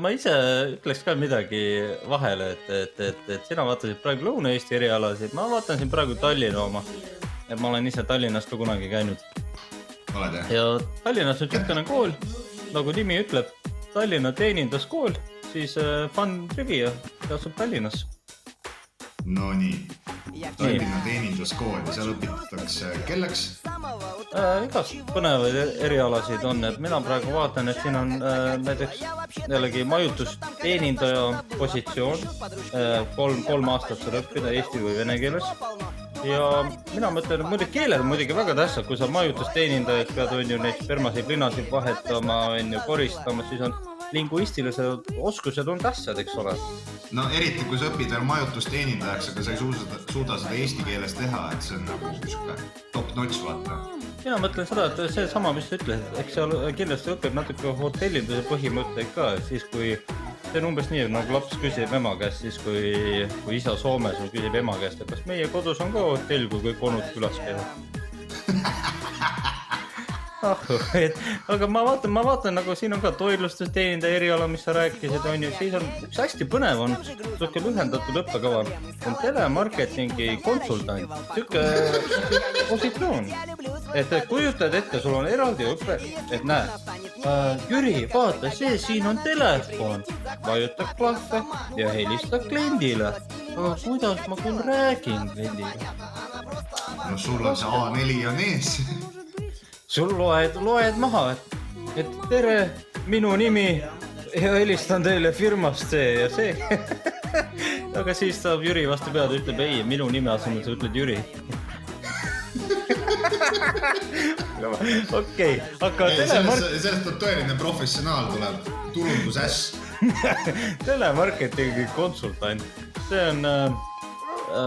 ma ise ütleks ka midagi vahele, et sina vaatasid praegu Lõuna-Eesti erialasid, ma vaatan siin praegu Tallinna oma. Et ma olen ise Tallinnas ka kunagi käinud. Oled jah? Ja Tallinnas on niisugune kool, nagu nimi ütleb, Tallinna teeninduskool, siis Fun Trivia asub Tallinnas. No nii, Tallinna teeninduskool ja seal õpitatakse kelleks? Igast põnevaid erialasid on, et mina praegu vaatan, et siin on näiteks jällegi majutusteenindaja positsioon, 3 aastat saad õppida eesti või vene keeles. Ja mina mõtlen, et muidugi keeled on muidugi väga tähtsad, kui sa majutusteenindajad pead, on ju neid spermasid, linasid vahetama, on ju koristama, siis on linguistilised oskused on tähtsad, eks ole. No eriti, kui sa õpid veel majutusteenindajaks, aga sa ei suuda seda eesti keeles teha, et see on nagu top-notch, vaata. Mina mõtlen seda, et see sama, mis sa ütlesid, eks seal kindlasti õpib natuke hotellinduse põhimõtteid ka, siis kui see on umbes nii, nagu laps küsib ema käest, siis kui isa Soomes küsib ema käest, et kas meie kodus on ka hotell, kui kõik onud külas käivad. Aga ma vaatan, nagu siin on ka toitlustusteenindaja eriala, mis sa rääkisid, on ju, siis on üks hästi põnev on, siuke lühendatud õppekava, on telemarketingi konsultant, siuke positsioon, et kujutad ette, sul on eraldi õpe, et näe, Jüri, vaata, see siin on telefon, vajutab klahve ja helistab kliendile, aga kuidas ma küll räägin kliendile? No sul on see A4 on ees. Sul loed maha, et tere, minu nimi ja helistan teile firmast see ja see. Aga siis saab Jüri vastu pead, ütleb ei, minu nime asemel sa ütled Jüri. Okei, aga Sellest on tõeline professionaal tuleb, turundusäss. Telemarketingi konsultant, see on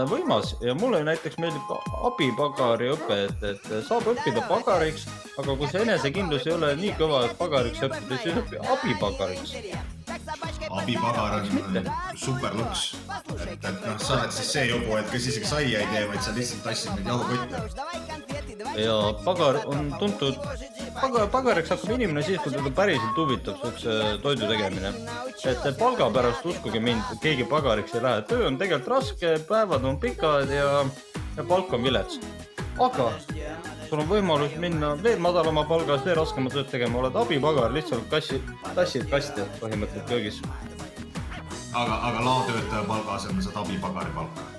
võimas ja mulle näiteks meeldib ka abipagari õpe, et saab õppida pagariks, aga kui see enesekindlus ei ole nii kõva, et pagariks õppida, siis õpi abipagariks. Abipagar on super luks, et sa oled siis see jobu, et kes isegi saia ei tee, vaid sa lihtsalt tassid neid jahukotte. Ja pagar on tuntud, pagariks hakkab inimene siis, kui teda päriselt huvitab siukse toidu tegemine. Et palga pärast uskuge mind, keegi pagariks ei lähe. Töö on tegelikult raske, päevad on pikad ja palk on vilets. Aga sul on võimalus minna veel madalama palgas, veel raskema tööd tegema. Oled abipagar, lihtsalt tassid kaste põhimõtteliselt köögis. Aga laotöötaja palga asemel saad abipagari palka.